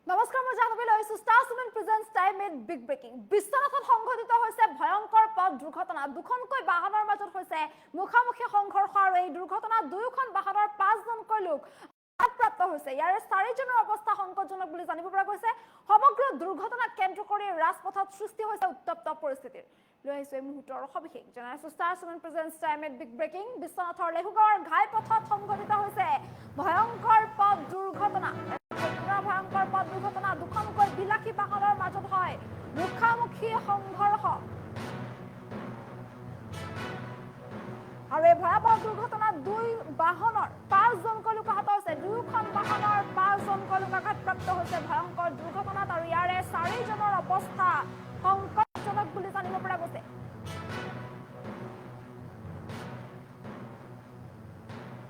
নমস্কাৰ মই জাহ্নবী লৈছো star Sumen presents time at big breaking বিশ্বনাথত সংঘটিত হৈছে ভয়ংকৰ পথ দুৰ্ঘটনা দুখনকৈ বাহনৰ মাজত হৈছে মুখামুখি সংঘৰ্ষ আৰু এই দুৰ্ঘটনাত দুয়োখন বাহনৰ 5জনকৈ লোক আঘাতপ্ৰাপ্ত হৈছে ইয়াৰে 4জনৰ অৱস্থা সংকটজনক বুলি জানিব পৰা গৈছে সমগ্ৰ দুৰ্ঘটনাক কেন্দ্ৰ কৰি ৰাজপথত সৃষ্টি হৈছে উত্তপ্ত পৰিস্থিতিৰ লৈ আহিছো এই মুহূৰ্তৰ সবিশেষ জনাইছো star Sumen presents time at big breaking বিশ্বনাথৰ লেহুগাঁৱৰ ঘাইপথত সংঘটিত হৈছে ভয়ংকৰ পথ দুৰ্ঘটনা ভয়ংকৰ পথ দুৰ্ঘটনা দুখনকৈ বিলাসী বাহনৰ মাজত হয় মুখামুখি সংঘৰ্ষ আৰু এই ভয়াবহ দুৰ্ঘটনাত দুই বাহনৰ 5জনকৈ লোক আহত হৈছে দুয়োখন বাহনৰ 5জনকৈ লোক আঘাতপ্ৰাপ্ত হৈছে ভয়ংকৰ দুৰ্ঘটনাত আৰু ইয়াৰে 4জনৰ অৱস্থা সংকটজনক বুলি জানিব পৰা গৈছে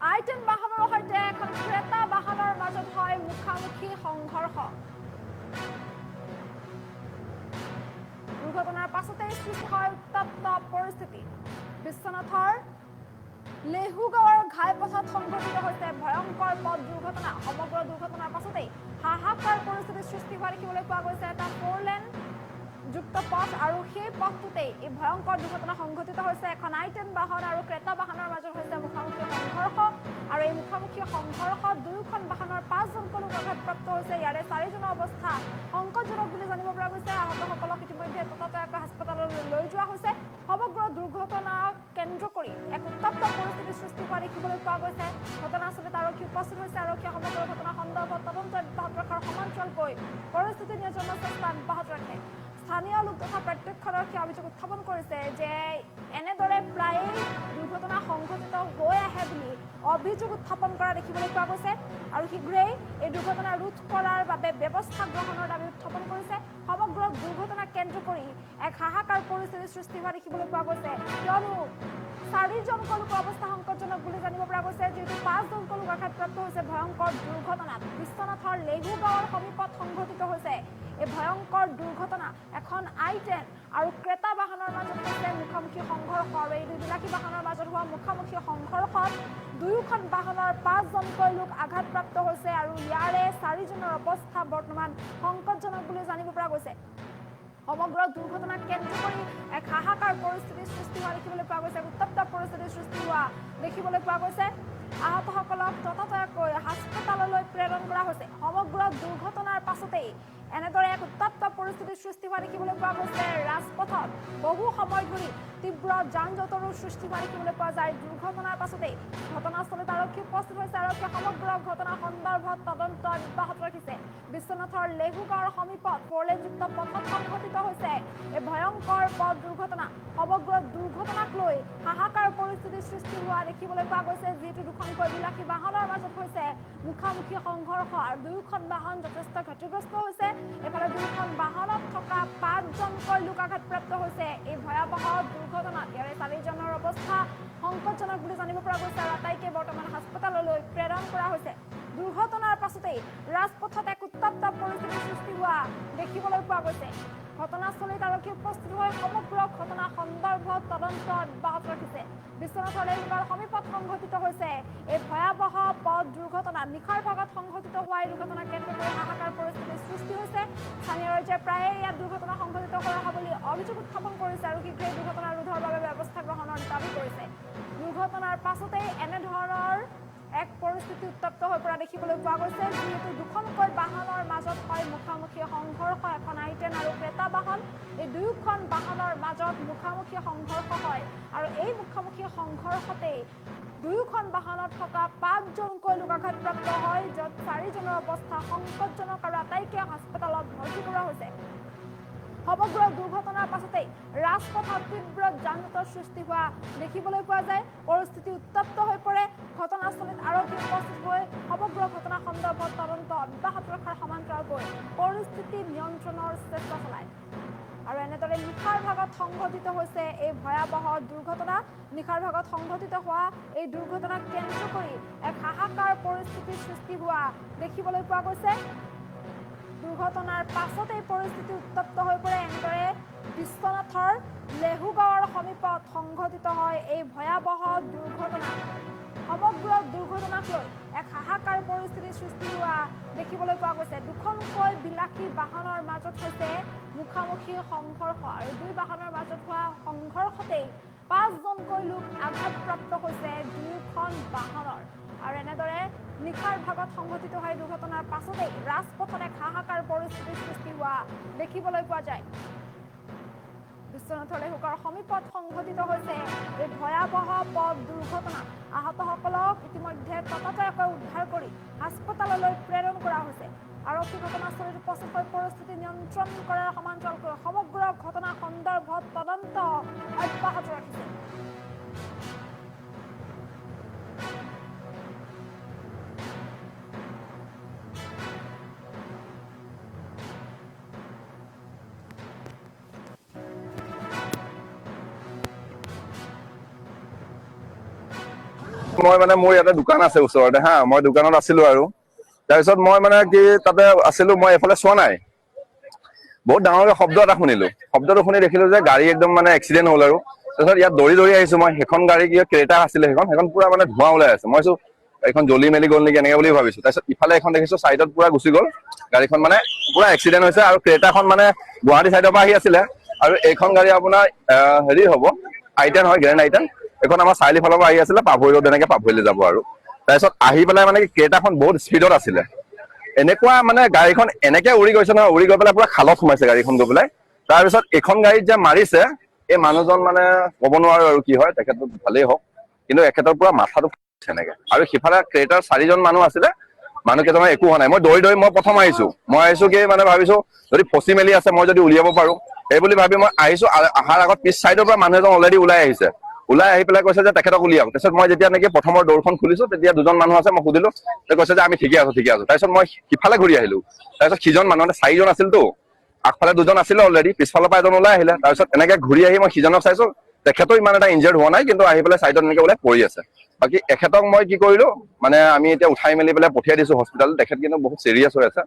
আইটেন বাহনৰ সৈতে এখন ক্ৰেতা বাহনৰ মাজত হয় মুখামুখি সংঘৰ্ষ দুৰ্ঘটনাৰ পাছতে সৃষ্টি হয় উত্তপ্ত পৰিস্থিতি বিশ্বনাথৰ লেহুগাঁৱৰ ঘাইপথত সংঘটিত হৈছে ভয়ংকৰ পথ দুৰ্ঘটনা সমগ্ৰ দুৰ্ঘটনাৰ পাছতে হাহাকাৰ পৰিস্থিতিৰ সৃষ্টি হোৱা দেখিবলৈ পোৱা গৈছে এটা 4-লেন যুক্ত পথ আৰু সেই পথটোতে এই ভয়ংকৰ দুৰ্ঘটনা সংঘটিত হৈছে এখন আইটেন বাহন আৰু ক্ৰেতা বাহনৰ মাজত হৈছে মুখামুখি সংঘৰ্ষ আৰু এই মুখামুখি সংঘৰ্ষত দুয়োখন বাহনৰ 5জনকৈ লোক আঘাতপ্ৰাপ্ত হৈছে ইয়াৰে 4জনৰ অৱস্থা সংকটজনক বুলি জানিব পৰা গৈছে আহতসকলক ইতিমধ্যে ততাতৈয়াকৈ হাস্পতাললৈ লৈ যোৱা হৈছে সমগ্ৰ দুৰ্ঘটনাক কেন্দ্ৰ কৰি এক উত্তপ্ত পৰিস্থিতিৰ সৃষ্টি হোৱা দেখিবলৈ পোৱা গৈছে ঘটনাস্থলীত আৰক্ষী উপস্থিত হৈছে আৰক্ষীয়ে সমগ্ৰ ঘটনা সন্দৰ্ভত তদন্ত অব্যাহত ৰখাৰ সমান্তৰালকৈ পৰিস্থিতি নিয়ন্ত্ৰণৰ চেষ্টা অব্যাহত ৰাখে স্থানীয় লোক তথা প্ৰত্যক্ষদৰ্শীয়ে অভিযোগ উত্থাপন কৰিছে যে এনেদৰে প্ৰায় দুৰ্ঘটনা সংঘটিত হৈ আহে বুলি অভিযোগ উত্থাপন কৰা দেখিবলৈ পোৱা গৈছে আৰু শীঘ্ৰেই এই দুৰ্ঘটনা ৰোধ কৰাৰ বাবে ব্যৱস্থা গ্ৰহণৰ দাবী উত্থাপন কৰিছে সমগ্ৰ দুৰ্ঘটনা কেন্দ্ৰ কৰি এক হাহাকাৰ পৰিস্থিতিৰ সৃষ্টি হোৱা দেখিবলৈ পোৱা গৈছে কিয়নো 4জনকৈ লোকৰ অৱস্থা সংকটজনক বুলি জানিব পৰা গৈছে যিহেতু 5জনকৈ লোক আঘাতপ্ৰাপ্ত হৈছে ভয়ংকৰ দুৰ্ঘটনাত বিশ্বনাথৰ লেহুগাঁৱৰ সমীপত সংঘটিত হৈছে এই ভয়ংকৰ দুৰ্ঘটনা এখন আইটেন আৰু ক্ৰেতা বাহনৰ মাজত হৈছে মুখামুখি সংঘৰ্ষ আৰু এই দুবিলাসী বাহনৰ মাজত হোৱা মুখামুখি সংঘৰ্ষত দুয়োখন বাহনৰ 5জনকৈ লোক আঘাতপ্ৰাপ্ত হৈছে আৰু ইয়াৰে 4জনৰ অৱস্থা বৰ্তমান সংকটজনক বুলি জানিব পৰা গৈছে সমগ্ৰ দুৰ্ঘটনাক কেন্দ্ৰ কৰি এক হাহাকাৰ পৰিস্থিতিৰ সৃষ্টি হোৱা দেখিবলৈ পোৱা গৈছে উত্তপ্ত পৰিস্থিতিৰ সৃষ্টি হোৱা দেখিবলৈ পোৱা গৈছে আহতসকলক ততাতৈয়াকৈ হাস্পতাললৈ প্ৰেৰণ কৰা হৈছে সমগ্ৰ দুৰ্ঘটনাৰ পাছতেই এনেদৰে এক উত্তপ্ত পৰিস্থিতিৰ সৃষ্টি হোৱা দেখিবলৈ পোৱা গৈছে ৰাজপথত বহু সময় ধৰি তীব্ৰ যান-জঁটৰো সৃষ্টি হোৱা দেখিবলৈ পোৱা যায় দুৰ্ঘটনাৰ পাছতেই ঘটনাস্থলীত আৰক্ষী উপস্থিত হৈছে আৰক্ষীয়ে সমগ্ৰ ঘটনা সন্দৰ্ভত তদন্ত অব্যাহত ৰাখিছে বিশ্বনাথৰ লেহুগাঁৱৰ সমীপত 4-লেনযুক্ত পথত সংঘটিত হৈছে এই ভয়ংকৰ পথ দুৰ্ঘটনা সমগ্ৰ দুৰ্ঘটনাক লৈ হাহাকাৰ পৰিস্থিতিৰ সৃষ্টি হোৱা দেখিবলৈ পোৱা গৈছে যিহেতু দুখনকৈ বিলাসী বাহনৰ মাজত হৈছে মুখামুখি সংঘৰ্ষ আৰু দুয়োখন বাহন যথেষ্ট ক্ষতিগ্ৰস্ত হৈছে এফালে দুয়োখন বাহনত থকা 5জনকৈ লোক আঘাতপ্ৰাপ্ত হৈছে এই ভয়াবহ দুৰ্ঘটনাত ইয়াৰে 4জনৰ অৱস্থা সংকটজনক বুলি জানিব পৰা গৈছে আৰু আটাইকে বৰ্তমান হাস্পতাললৈ প্ৰেৰণ কৰা হৈছে দুৰ্ঘটনাৰ পাছতেই ৰাজপথত এক উত্তপ্ত পৰিস্থিতিৰ সৃষ্টি হোৱা দেখিবলৈ পোৱা গৈছে ঘটনাস্থলীত আৰক্ষী উপস্থিত হৈ সমগ্ৰ ঘটনা সন্দৰ্ভত তদন্ত অব্যাহত ৰাখিছে বিশ্বনাথৰ লেহুগাঁৱৰ সমীপত সংঘটিত হৈছে এই ভয়াবহ পথ দুৰ্ঘটনা নিশাৰ ভাগত সংঘটিত হোৱা এই দুৰ্ঘটনা কেন্দ্ৰ কৰি হাহাকাৰ পৰিস্থিতিৰ সৃষ্টি হৈছে স্থানীয় ৰাজ্যে প্ৰায়ে ইয়াত দুৰ্ঘটনা সংঘটিত কৰা হ'ব বুলি অভিযোগ উত্থাপন কৰিছে আৰু শীঘ্ৰেই দুৰ্ঘটনা ৰোধৰ বাবে ব্যৱস্থা গ্ৰহণৰ দাবী কৰিছে দুৰ্ঘটনাৰ পাছতেই এনেধৰণৰ এক পৰিস্থিতি উত্তপ্ত হৈ পৰা দেখিবলৈ পোৱা গৈছে যিহেতু দুখনকৈ বাহনৰ মাজত হয় মুখামুখি সংঘৰ্ষ এখন আইটেন আৰু ক্ৰেতা বাহন এই দুয়োখন বাহনৰ মাজত মুখামুখি সংঘৰ্ষ হয় আৰু এই মুখামুখি সংঘৰ্ষতেই দুয়োখন বাহনত থকা 5জনকৈ লোক আঘাতপ্ৰাপ্ত হয় য'ত 4জনৰ অৱস্থা সংকটজনক আৰু আটাইকে হাস্পতালত ভৰ্তি কৰা হৈছে সমগ্ৰ দুৰ্ঘটনাৰ পাছতেই ৰাজপথত তীব্ৰ যান-জঁটৰ সৃষ্টি হোৱা দেখিবলৈ পোৱা যায় পৰিস্থিতি উত্তপ্ত হৈ পৰে ঘটনাস্থলীত আৰক্ষী উপস্থিত হৈ সমগ্ৰ ঘটনা সন্দৰ্ভত তদন্ত অব্যাহত ৰখাৰ সমান্তৰালকৈ পৰিস্থিতি নিয়ন্ত্ৰণৰ চেষ্টা চলায় আৰু এনেদৰে নিশাৰ ভাগত সংঘটিত হৈছে এই ভয়াবহ দুৰ্ঘটনা নিশাৰ ভাগত সংঘটিত হোৱা এই দুৰ্ঘটনাক কেন্দ্ৰ কৰি এক হাহাকাৰ পৰিস্থিতিৰ সৃষ্টি হোৱা দেখিবলৈ পোৱা গৈছে দুৰ্ঘটনাৰ পাছতেই পৰিস্থিতি উত্তপ্ত হৈ পৰে এনেদৰে বিশ্বনাথৰ লেহুগাঁৱৰ সমীপত সংঘটিত হয় এই ভয়াবহ দুৰ্ঘটনা সমগ্ৰ দুৰ্ঘটনাক লৈ এক হাহাকাৰ পৰিস্থিতিৰ সৃষ্টি হোৱা দেখিবলৈ পোৱা গৈছে দুখনকৈ বিলাসী বাহনৰ মাজত হৈছে মুখামুখি সংঘৰ্ষ আৰু দুই বাহনৰ মাজত হোৱা সংঘৰ্ষতেই 5জনকৈ লোক আঘাতপ্ৰাপ্ত হৈছে দুয়োখন বাহনৰ আৰু এনেদৰে নিশাৰ ভাগত সংঘটিত হয় দুৰ্ঘটনাৰ পাছতেই ৰাজপথত এক হাহাকাৰ পৰিস্থিতিৰ সৃষ্টি হোৱা দেখিবলৈ পোৱা যায় বিশ্বনাথৰ লেহুকাৰ সমীপত সংঘটিত হৈছে এই ভয়াৱহ পথ দুৰ্ঘটনা আহতসকলক ইতিমধ্যে ততাতৈয়াকৈ উদ্ধাৰ কৰি হাস্পতাললৈ প্ৰেৰণ কৰা হৈছে আৰক্ষী ঘটনাস্থলীত উপস্থিত হৈ পৰিস্থিতি নিয়ন্ত্ৰণ কৰাৰ সমান্তৰালকৈ সমগ্ৰ ঘটনা সন্দৰ্ভত তদন্ত অব্যাহত ৰাখিছে মই মানে মোৰ ইয়াতে দোকান আছে ওচৰতে হা মই দোকানত আছিলো আৰু তাৰপিছত মই মানে কি তাতে আছিলো মই এফালে চোৱা নাই বহুত ডাঙৰকে শব্দ এটা শুনিলো শব্দটো শুনি দেখিলো যে গাড়ী একদম মানে এক্সিডেণ্ট হ'ল আৰু তাৰপিছত ইয়াত দৌৰি আহিছো মই সেইখন গাড়ী কি ক্ৰেটা আছিলে সেইখন পুৰা মানে ধোঁৱা ওলাই আছে মই এইখন জ্বলি মেলি গ'ল নেকি এনেকে বুলি ভাবিছো তাৰপিছত ইফালে এখন দেখিছো চাইডত পুৰা গুচি গ'ল গাড়ীখন মানে পুৰা এক্সিডেণ্ট হৈছে আৰু ক্ৰেটাখন মানে গুৱাহাটী চাইডৰ পৰা আহি আছিলে আৰু এইখন গাড়ী আপোনাৰ হেৰি হ'ব I10 হয় গ্ৰেণ্ড I10 এখন আমাৰ চাৰিলি ফালৰ পৰা আহি আছিলে পাভৈ ৰোড এনেকে পাভৈলৈ যাব আৰু তাৰপিছত আহি পেলাই মানে ক্ৰেটাখন বহুত স্পীডত আছিলে এনেকুৱা মানে গাড়ীখন এনেকে উৰি গৈছে নহয় উৰি গৈ পেলাই পুৰা খালত সোমাইছে গাড়ীখন গৈ পেলাই তাৰপিছত এইখন গাড়ীত যে মাৰিছে এই মানুহজন মানে ক'ব নোৱাৰো আৰু কি হয় তেখেত ভালেই হওক কিন্তু এখেতৰ পুৰা মাথাটো এনেকে আৰু সিফালে ক্ৰেটাৰ 4জন মানুহ আছিলে মানুহ কেইজনৰ একো হোৱা নাই মই দৌৰি মই প্ৰথম আহিছো কি মানে ভাবিছো যদি ফচি মেলি আছে মই যদি উলিয়াব পাৰো এই বুলি ভাবি মই আহিছো আহাৰ আগত পিছ চাইডৰ পৰা মানুহ এজন অলৰেডি ওলাই আহিছে ওলাই আহি পেলাই কৈছে যে তেখেতক উলিয়াওক তাৰপিছত মই যেতিয়া নেকি প্ৰথমৰ দৌৰখন খুলিছো তেতিয়া দুজন মানুহ আছে মই সুধিলো কৈছে যে আমি ঠিকে আছো তাৰপিছত মই সিফালে ঘূৰি আহিলো তাৰপিছত সিজন মানুহ 4জন আছিলতো আগফালে দুজন আছিলে অলৰেডি পিছফালৰ পৰা এজন ওলাই আহিলে তাৰপিছত এনেকে ঘূৰি আহি মই সিজনক চাইছো তেখেতো ইমান এটা ইনজাৰ্ড হোৱা নাই কিন্তু আহি পেলাই চাইডত এনেকে ওলাই পৰি আছে বাকি এখেতক মই কি কৰিলো মানে আমি এতিয়া উঠাই মেলি পেলাই পঠিয়াই দিছো হস্পিটাল তেখেত কিন্তু বহুত চিৰিয়াছ হৈ আছে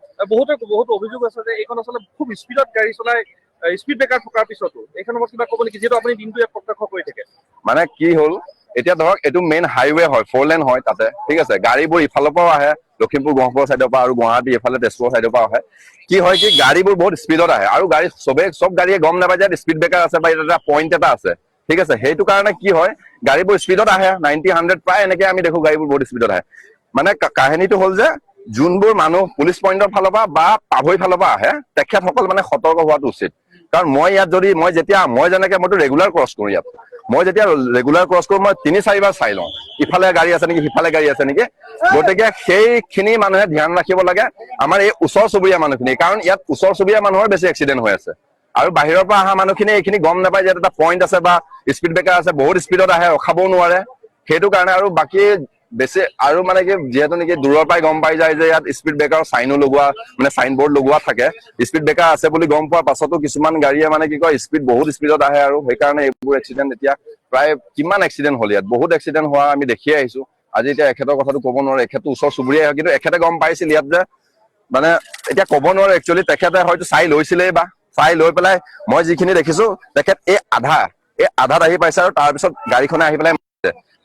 বহুত অভিযোগ আছে যে এইখন আচলতে খুব স্পীডত গাড়ী চলাই স্পীড ব্ৰেকাৰ থকাৰ পিছতো এইখন কিবা ক'ব নেকি যিহেতু আপুনি দিনটো প্ৰত্যক্ষ কৰি থাকে মানে কি হ'ল এতিয়া ধৰক এইটো মেইন হাইৱে হয় 4 লেন হয় তাতে ঠিক আছে গাড়ীবোৰ ইফালৰ পৰাও আহে লখিমপুৰ গহপুৰ চাইডৰ পৰা আৰু গুৱাহাটী এফালে তেজপুৰ চাইডৰ পৰা আহে কি হয় কি গাড়ীবোৰ বহুত স্পীডত আহে আৰু গাড়ী সব গাড়ীয়ে গম নাপায় যে স্পীড ব্ৰেকাৰ আছে বা এটা পইণ্ট এটা আছে ঠিক আছে সেইটো কাৰণে কি হয় গাড়ীবোৰ স্পীডত আহে 90-100 প্ৰায় এনেকে আমি দেখো গাড়ীবোৰ বহুত স্পীডত আহে মানে কাহিনীটো হ'ল যে যোনবোৰ মানুহ পুলিচ পইণ্টৰ ফালৰ পৰা বা পাভৈ ফালৰ পৰা আহে তেখেতসকল মানে সতৰ্ক হোৱাটো উচিত কাৰণ মই ইয়াত যদি মই যেনেকে মইতো ৰেগুলাৰ ক্ৰছ কৰো ইয়াত মই যেতিয়া ৰেগুলাৰ ক্ৰছ কৰো মই 3-4 বাৰ চাই লওঁ ইফালে গাড়ী আছে নেকি সিফালে গাড়ী আছে নেকি গতিকে সেইখিনি মানুহে ধ্যান ৰাখিব লাগে আমাৰ এই ওচৰ চুবুৰীয়া মানুহখিনি কাৰণ ইয়াত ওচৰ চুবুৰীয়া মানুহৰ বেছি এক্সিডেণ্ট হৈ আছে আৰু বাহিৰৰ পৰা অহা মানুহখিনি এইখিনি গম নাপায় যে এটা পইণ্ট আছে বা স্পীড ব্ৰেকাৰ আছে বহুত স্পীডত আহে ৰখাবও নোৱাৰে সেইটো কাৰণে আৰু বাকী বেছি আৰু মানে কি যেহেতু নেকি দূৰৰ পৰাই গম পাই যায় যে ইয়াত স্পীড ব্ৰেকাৰ চাইনো লগোৱা মানে চাইন বৰ্ড লগোৱা থাকে স্পীড ব্ৰেকাৰ আছে বুলি গম পোৱাৰ পাছতো কিছুমান গাড়ীয়ে মানে কি কয় বহুত স্পীডত আহে আৰু সেইকাৰণে এইবোৰ এক্সিডেণ্ট এতিয়া প্ৰায় কিমান এক্সিডেণ্ট হ'ল ইয়াত বহুত এক্সিডেণ্ট হোৱা আমি দেখিয়ে আহিছো আজি এতিয়া এখেতৰ কথাটো ক'ব নোৱাৰো এখেতো ওচৰ চুবুৰীয়া হয় কিন্তু এখেতে গম পাইছিল ইয়াত যে মানে এতিয়া ক'ব নোৱাৰো একচুৱেলি তেখেতে হয়তো চাই লৈছিলেই বা চাই লৈ পেলাই মই যিখিনি দেখিছো তেখেত এই আধাত আহি পাইছে আৰু তাৰপিছত গাড়ীখনে আহি পেলাই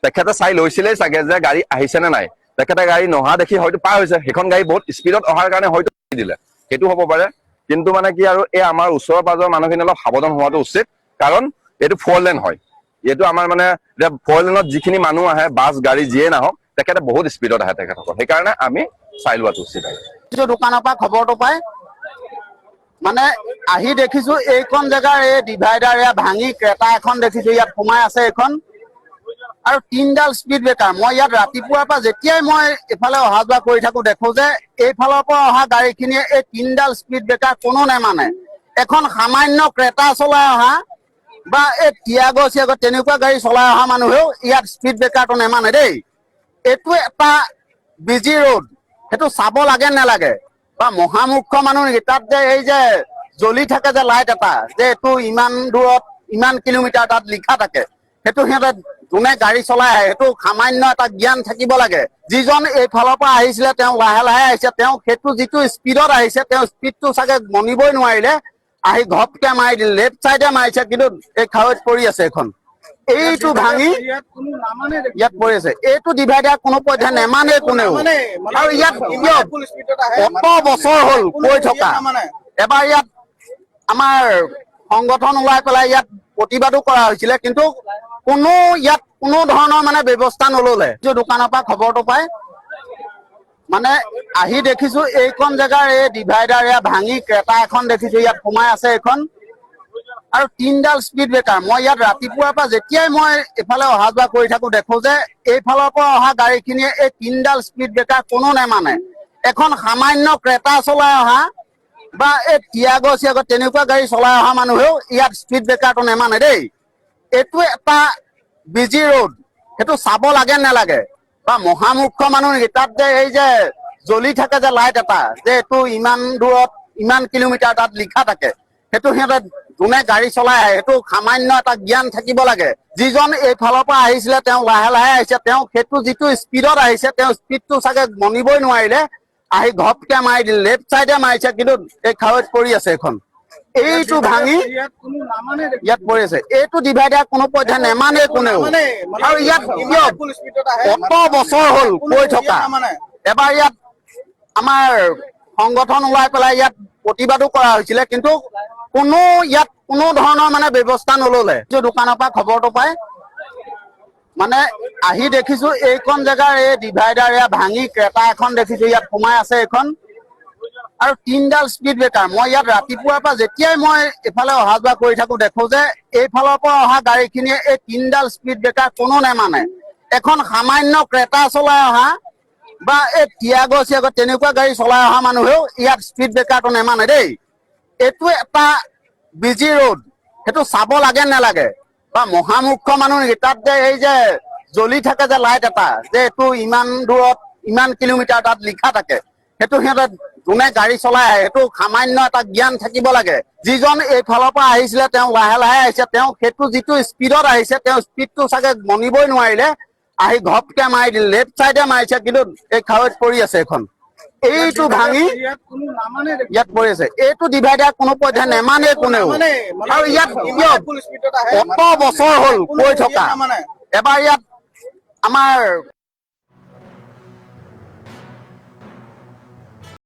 তেখেতে চাই লৈছিলেই চাগে যে গাড়ী আহিছে নে নাই তেখেতে গাড়ী নহা দেখি হয়তো পাৰ হৈছে সেইখন গাড়ী বহুত স্পীডত অহাৰ কাৰণে হয়তো দিলে সেইটো হ'ব পাৰে কিন্তু মানে কি আৰু এই আমাৰ ওচৰৰ পাজৰ মানুহখিনি অলপ সাৱধান হোৱাটো উচিত কাৰণ এইটো 4 লেন হয় এইটো আমাৰ মানে 4 লেনত যিখিনি মানুহ আহে বাছ গাড়ী যিয়ে নাহক তেখেতে বহুত স্পীডত আহে তেখেতসকল সেইকাৰণে আমি চাই লোৱাটো উচিত দোকানৰ পৰা খবৰটো পাই মানে আহি দেখিছো এইখন জেগাৰ এই ডিভাইডাৰ ভাঙি ক্ৰেটা এখন দেখিছো ইয়াত সোমাই আছে এখন আৰু 3ডাল স্পীড ব্ৰেকাৰ মই ইয়াত ৰাতিপুৱাৰ পৰা যেতিয়াই মই এফালে অহা যোৱা কৰি থাকো দেখো যে এইফালৰ পৰা অহা গাড়ীখিনিয়ে এই 3ডাল স্পীড ব্ৰেকাৰ কোনো নেমানে এখন সামান্য ক্ৰেটা চলাই অহা বা এই টিয়াগো তেনেকুৱা গাড়ী চলাই অহা মানুহেও ইয়াত স্পীড ব্ৰেকাৰটো নেমানে দেই এইটো এটা বিজি ৰোড সেইটো চাব লাগে নালাগে বা মহামুখ্য মানুহ নেকি তাত যে এই যে জ্বলি থাকে যে লাইট এটা যে এইটো ইমান দূৰত ইমান কিলোমিটাৰ তাত লিখা থাকে সেইটো সিহঁতে যোনে গাড়ী চলাই আহে সেইটো সামান্য এটা জ্ঞান থাকিব লাগে যিজন এইফালৰ পৰা আহিছিলে তেওঁ লাহে লাহে আহিছে তেওঁ সেইটো যিটো স্পীডত আহিছে তেওঁ স্পীডটো চাগে মনিবই নোৱাৰিলে আহি ঘপকে মাৰি দিলে লেফ্ট চাইডে মাৰিছে কিন্তু এই খাৱৈত পৰি আছে এখন এইটো ভাঙি ইয়াত পৰি আছে। এইটো ডিভাইডাৰ কোনো পধ্যে নেমানে কোনেও। আৰু ইয়াত কত বছৰ হ'ল কৈ থকা। এবাৰ ইয়াত আমাৰ সংগঠন ওলাই পেলাই ইয়াত প্ৰতিবাদো কৰা হৈছিলে, কিন্তু ইয়াত কোনো ধৰণৰ মানে ব্যৱস্থা নললে। দোকানৰ পৰা খবৰটো পাই মানে আহি দেখিছো এইখন জেগাৰ এই ডিভাইডাৰ এয়া ভাঙি ক্ৰেতা এখন দেখিছো ইয়াত সোমাই আছে এইখন। আৰু 3ডাল স্পীড ব্ৰেকাৰ। মই ইয়াত ৰাতিপুৱাৰ পৰা যেতিয়াই মই এইফালে অহা যোৱা কৰি থাকো দেখো যে এইফালৰ পৰা অহা গাড়ীখিনিয়ে এই 3ডাল স্পীড ব্ৰেকাৰ কোনো নেমানে। এখন সামান্য ক্ৰেতা চলাই অহা বা এই টিয়াগো চিয়াগো তেনেকুৱা গাড়ী চলাই অহা মানুহেও ইয়াত স্পীড ব্ৰেকাৰটো নেমানে দেই। এইটো এটা বিজি ৰোড, সেইটো চাব লাগে নালাগে বা মহামূৰ্খ মানুহ নেকি? তাত যে এই যে জ্বলি থাকে যে লাইট এটা, যে এইটো ইমান দূৰত ইমান কিলোমিটাৰ তাত লিখা থাকে, সেইটো সিহঁতে যোনে গাড়ী চলাই আহে সেইটো সামান্য এটা জ্ঞান থাকিব লাগে। যিজন এইফালৰ পৰা আহিছিলে তেওঁ লাহে লাহে আহিছে, তেওঁ সেইটো যিটো স্পীডত আহিছে তেওঁ স্পীডটো চাগে মনিবই নোৱাৰিলে, আহি ঘপকে মাৰি দিলে। লেফ্ট চাইডে মাৰিছে, কিন্তু এই খাৱৈত পৰি আছে এখন। এইটো ভাঙি ইয়াত পৰি আছে। এইটো ডিভাইডাৰ কোনো পধ্যে নেমানে কোনেও। আৰু ইয়াত কত বছৰ হ'ল কৈ থকা। এবাৰ ইয়াত আমাৰ সংগঠন ওলাই পেলাই ইয়াত প্ৰতিবাদো কৰা হৈছিলে, কিন্তু ইয়াত কোনো ধৰণৰ মানে ব্যৱস্থা নললে। দোকানৰ পৰা খবৰটো পাই মানে আহি দেখিছো এইখন জেগাৰ এই ডিভাইডাৰ এয়া ভাঙি ক্ৰেতা এখন দেখিছো ইয়াত সোমাই আছে এইখন। আৰু 3ডাল স্পীড ব্ৰেকাৰ। মই ইয়াত ৰাতিপুৱাৰ পৰা যেতিয়াই মই এইফালে অহা যোৱা কৰি থাকো দেখো যে এইফালৰ পৰা অহা গাড়ীখিনিয়ে এই 3ডাল স্পীড ব্ৰেকাৰ কোনো নেমানে। এখন সামান্য ক্ৰেতা চলাই অহা বা এই টিয়াগো চিয়াগো তেনেকুৱা গাড়ী চলাই অহা মানুহেও ইয়াত স্পীড ব্ৰেকাৰটো নেমানে দেই। এইটো এটা বিজি ৰোড, সেইটো চাব লাগে নালাগে বা মহামূৰ্খ মানুহ নেকি? তাত যে এই যে জ্বলি থাকে যে লাইট এটা, যে এইটো ইমান দূৰত ইমান কিলোমিটাৰ তাত লিখা থাকে, সেইটো সিহঁতে যোনে গাড়ী চলাই আহে সেইটো সামান্য এটা জ্ঞান থাকিব লাগে। যিজন এইফালৰ পৰা আহিছিলে তেওঁ লাহে লাহে আহিছে, তেওঁ সেইটো যিটো স্পীডত আহিছে তেওঁ স্পীডটো চাগে মনিবই নোৱাৰিলে, আহি ঘপকে মাৰি দিলে। লেফ্ট চাইডে মাৰিছে, কিন্তু এই খাৱৈত পৰি আছে এখন। এইটো ভাঙি ইয়াত পৰি আছে। এইটো ডিভাইডাৰ কোনো পধ্যে নেমানে কোনেও। আৰু ইয়াত কত বছৰ হ'ল কৈ থকা। এবাৰ ইয়াত আমাৰ